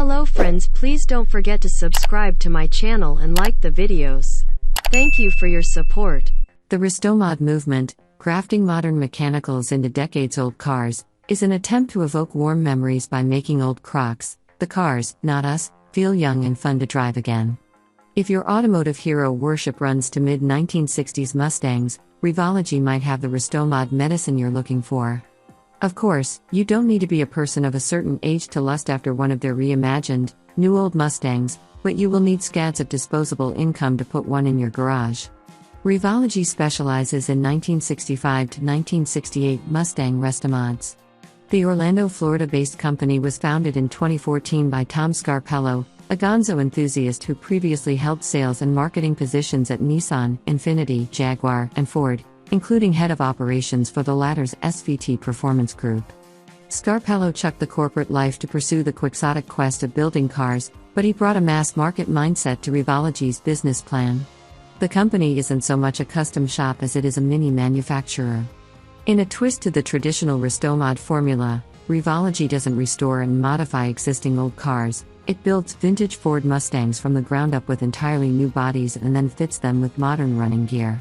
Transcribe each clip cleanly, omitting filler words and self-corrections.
Hello friends, please don't forget to subscribe to my channel and like the videos. Thank you for your support. The Restomod movement, grafting modern mechanicals into decades-old cars, is an attempt to evoke warm memories by making old crocs, the cars, not us, feel young and fun to drive again. If your automotive hero worship runs to mid-1960s Mustangs, Revology might have the Restomod medicine you're looking for. Of course, you don't need to be a person of a certain age to lust after one of their reimagined, new old Mustangs, but you will need scads of disposable income to put one in your garage. Revology specializes in 1965 to 1968 Mustang Restomods. The Orlando, Florida-based company was founded in 2014 by Tom Scarpello, a gonzo enthusiast who previously held sales and marketing positions at Nissan, Infiniti, Jaguar, and Ford, including head of operations for the latter's SVT Performance Group. Scarpello chucked the corporate life to pursue the quixotic quest of building cars, but he brought a mass-market mindset to Revology's business plan. The company isn't so much a custom shop as it is a mini manufacturer. In a twist to the traditional Restomod formula, Revology doesn't restore and modify existing old cars, it builds vintage Ford Mustangs from the ground up with entirely new bodies and then fits them with modern running gear.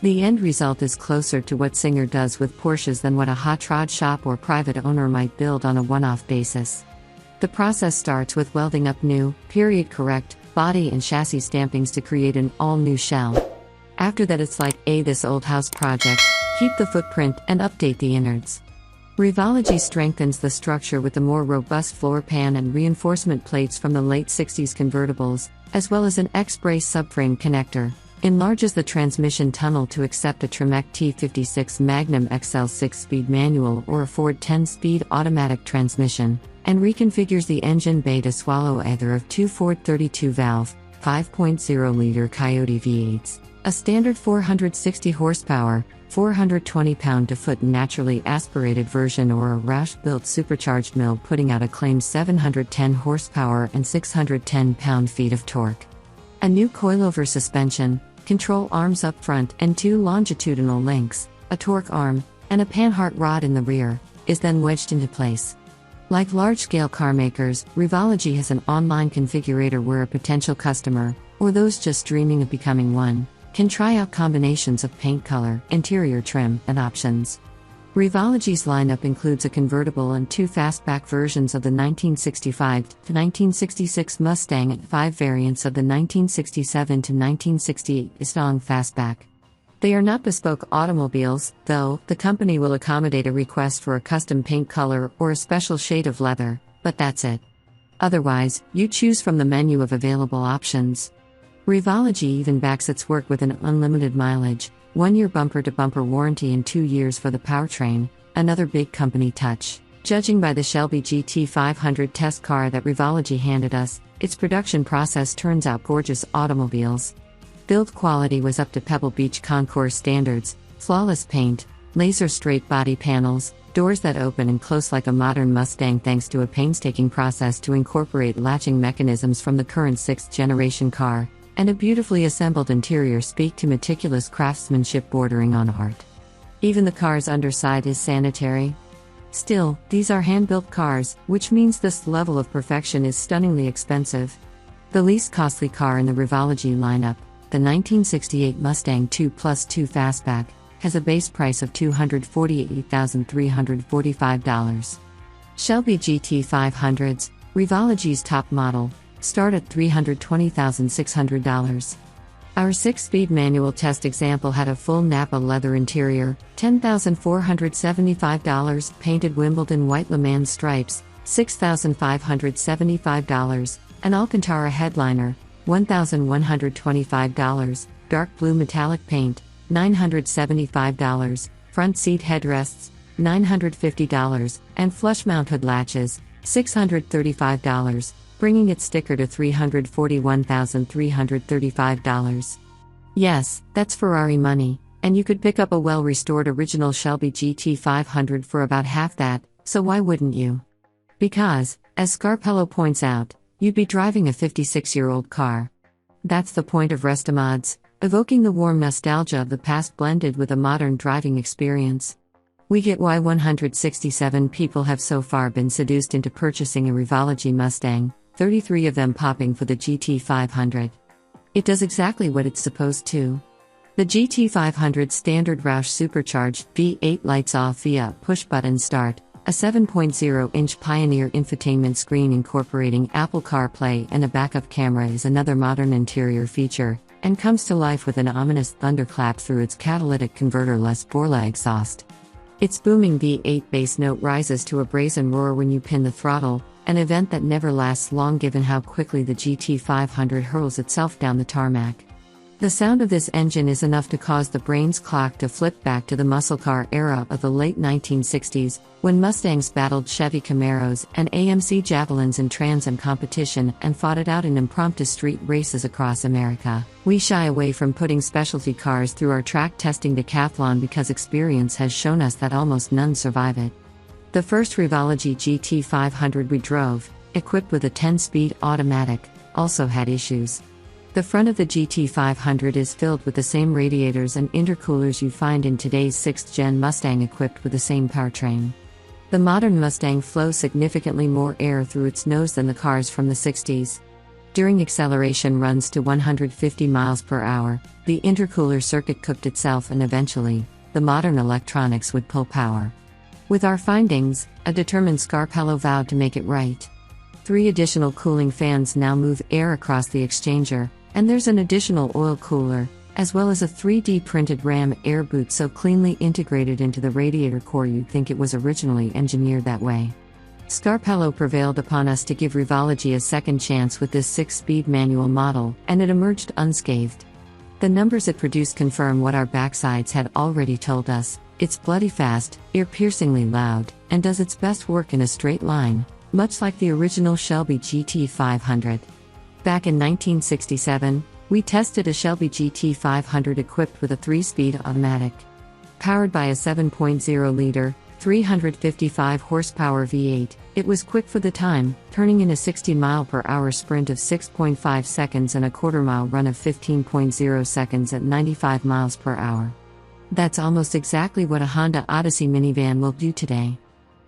The end result is closer to what Singer does with Porsches than what a hot rod shop or private owner might build on a one-off basis. The process starts with welding up new, period-correct, body and chassis stampings to create an all-new shell. After that it's like this old house project, keep the footprint and update the innards. Revology strengthens the structure with the more robust floor pan and reinforcement plates from the late 60s convertibles, as well as an X-brace subframe connector, enlarges the transmission tunnel to accept a Tremec T56 Magnum XL 6-speed manual or a Ford 10-speed automatic transmission, and reconfigures the engine bay to swallow either of two Ford 32-valve, 5.0-liter Coyote V8s, a standard 460 horsepower, 420 pound-to-foot naturally aspirated version or a Roush-built supercharged mill putting out a claimed 710 horsepower and 610 pound-feet of torque. A new coilover suspension, control arms up front and two longitudinal links, a torque arm, and a panhard rod in the rear, is then wedged into place. Like large-scale car makers, Revology has an online configurator where a potential customer, or those just dreaming of becoming one, can try out combinations of paint color, interior trim, and options. Revology's lineup includes a convertible and two fastback versions of the 1965 to 1966 Mustang and 5 variants of the 1967 to 1968 Mustang fastback. They are not bespoke automobiles, though. The company will accommodate a request for a custom paint color or a special shade of leather, but that's it. Otherwise, you choose from the menu of available options. Revology even backs its work with an unlimited mileage, 1-year bumper-to-bumper warranty and 2 years for the powertrain, another big company touch. Judging by the Shelby GT500 test car that Revology handed us, its production process turns out gorgeous automobiles. Build quality was up to Pebble Beach concours standards, flawless paint, laser-straight body panels, doors that open and close like a modern Mustang thanks to a painstaking process to incorporate latching mechanisms from the current 6th-generation car, and a beautifully assembled interior speak to meticulous craftsmanship bordering on art. Even the car's underside is sanitary. Still, these are hand-built cars, which means this level of perfection is stunningly expensive. The least costly car in the Revology lineup, the 1968 Mustang 2+2 Fastback, has a base price of $248,345. Shelby GT500s, Revology's top model, start at $320,600. Our 6-speed manual test example had a full Napa leather interior, $10,475, painted Wimbledon white Le Mans stripes, $6,575, an Alcantara headliner, $1,125, dark blue metallic paint, $975, front seat headrests, $950, and flush-mount hood latches, $635, bringing its sticker to $341,335. Yes, that's Ferrari money, and you could pick up a well-restored original Shelby GT500 for about half that, so why wouldn't you? Because, as Scarpello points out, you'd be driving a 56-year-old car. That's the point of Restomods, evoking the warm nostalgia of the past blended with a modern driving experience. We get why 167 people have so far been seduced into purchasing a Revology Mustang, 33 of them popping for the GT500. It does exactly what it's supposed to. The GT500 standard Roush supercharged V8 lights off via push-button start, a 7.0-inch Pioneer infotainment screen incorporating Apple CarPlay and a backup camera is another modern interior feature, and comes to life with an ominous thunderclap through its catalytic converter-less Borla exhaust. Its booming V8 bass note rises to a brazen roar when you pin the throttle, an event that never lasts long given how quickly the GT500 hurls itself down the tarmac. The sound of this engine is enough to cause the brain's clock to flip back to the muscle car era of the late 1960s, when Mustangs battled Chevy Camaros and AMC Javelins in Trans Am competition and fought it out in impromptu street races across America. We shy away from putting specialty cars through our track testing decathlon because experience has shown us that almost none survive it. The first Revology GT500 we drove, equipped with a 10-speed automatic, also had issues. The front of the GT500 is filled with the same radiators and intercoolers you find in today's 6th-gen Mustang equipped with the same powertrain. The modern Mustang flows significantly more air through its nose than the cars from the 60s. During acceleration runs to 150 miles per hour, the intercooler circuit cooked itself and eventually, the modern electronics would pull power. With our findings, a determined Scarpello vowed to make it right. 3 additional cooling fans now move air across the exchanger, and there's an additional oil cooler, as well as a 3D printed Ram air boot so cleanly integrated into the radiator core you'd think it was originally engineered that way. Scarpello prevailed upon us to give Revology a second chance with this 6-speed manual model, and it emerged unscathed. The numbers it produced confirm what our backsides had already told us: it's bloody fast, ear-piercingly loud, and does its best work in a straight line, much like the original Shelby GT500. Back in 1967, we tested a Shelby GT500 equipped with a 3-speed automatic. Powered by a 7.0-liter, 355-horsepower V8, it was quick for the time, turning in a 60-mile-per-hour sprint of 6.5 seconds and a quarter-mile run of 15.0 seconds at 95 miles per hour. That's almost exactly what a Honda Odyssey minivan will do today.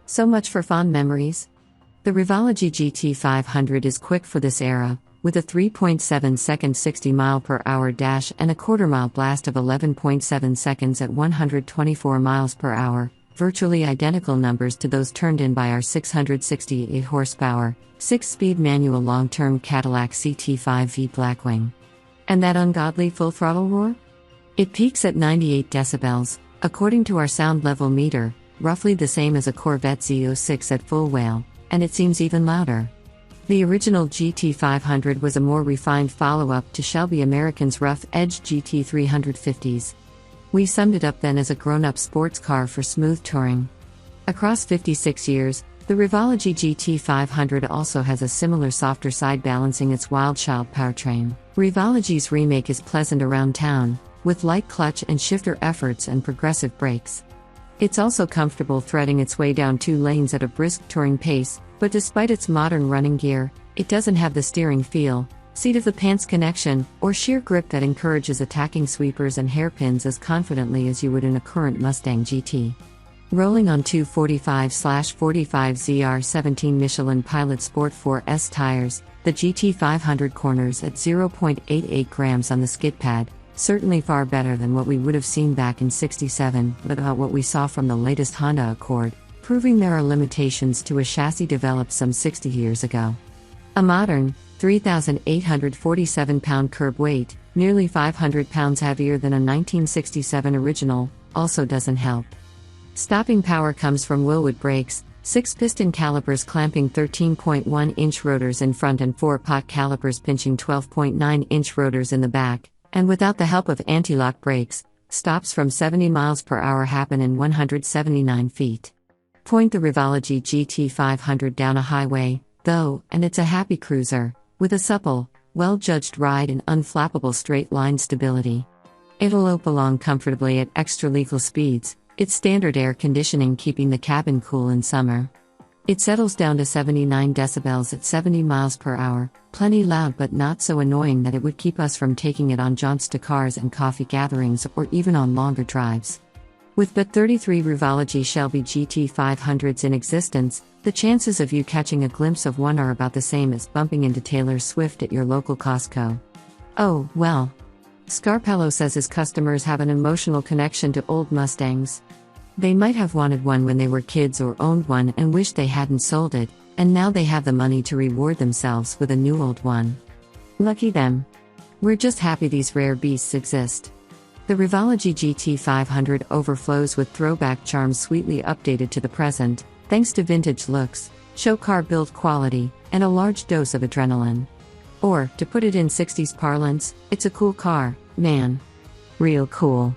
So much for fond memories. The Revology GT500 is quick for this era, with a 3.7-second 60-mile-per-hour dash and a quarter-mile blast of 11.7 seconds at 124 miles per hour, virtually identical numbers to those turned in by our 668-horsepower, 6-speed manual long-term Cadillac CT5V Blackwing. And that ungodly full-throttle roar? It peaks at 98 decibels, according to our sound level meter, roughly the same as a Corvette Z06 at full whale, and it seems even louder. The original GT500 was a more refined follow-up to Shelby American's rough-edge GT350s. We summed it up then as a grown-up sports car for smooth touring. Across 56 years, the Revology GT500 also has a similar softer side balancing its wild-child powertrain. Revology's remake is pleasant around town, with light clutch and shifter efforts and progressive brakes. It's also comfortable threading its way down 2 lanes at a brisk touring pace, but despite its modern running gear, it doesn't have the steering feel, seat-of-the-pants connection, or sheer grip that encourages attacking sweepers and hairpins as confidently as you would in a current Mustang GT. Rolling on 245/45 ZR17 Michelin Pilot Sport 4S tires, the GT500 corners at 0.88 grams on the skid pad, certainly far better than what we would have seen back in '67, but about what we saw from the latest Honda Accord, proving there are limitations to a chassis developed some 60 years ago. A modern, 3,847-pound curb weight, nearly 500 pounds heavier than a 1967 original, also doesn't help. Stopping power comes from Wilwood brakes, 6-piston calipers clamping 13.1-inch rotors in front and 4-pot calipers pinching 12.9-inch rotors in the back, and without the help of anti-lock brakes, stops from 70 miles per hour happen in 179 feet. Point the Revology GT500 down a highway, though, and it's a happy cruiser, with a supple, well-judged ride and unflappable straight-line stability. It'll lope along comfortably at extra-legal speeds, its standard air conditioning keeping the cabin cool in summer. It settles down to 79 decibels at 70 miles per hour, plenty loud but not so annoying that it would keep us from taking it on jaunts to cars and coffee gatherings or even on longer drives. With but 33 Revology Shelby GT500s in existence, the chances of you catching a glimpse of one are about the same as bumping into Taylor Swift at your local Costco. Oh, well. Scarpello says his customers have an emotional connection to old Mustangs. They might have wanted one when they were kids or owned one and wished they hadn't sold it, and now they have the money to reward themselves with a new old one. Lucky them. We're just happy these rare beasts exist. The Revology GT500 overflows with throwback charms sweetly updated to the present, thanks to vintage looks, show car build quality, and a large dose of adrenaline. Or, to put it in 60s parlance, it's a cool car, man. Real cool.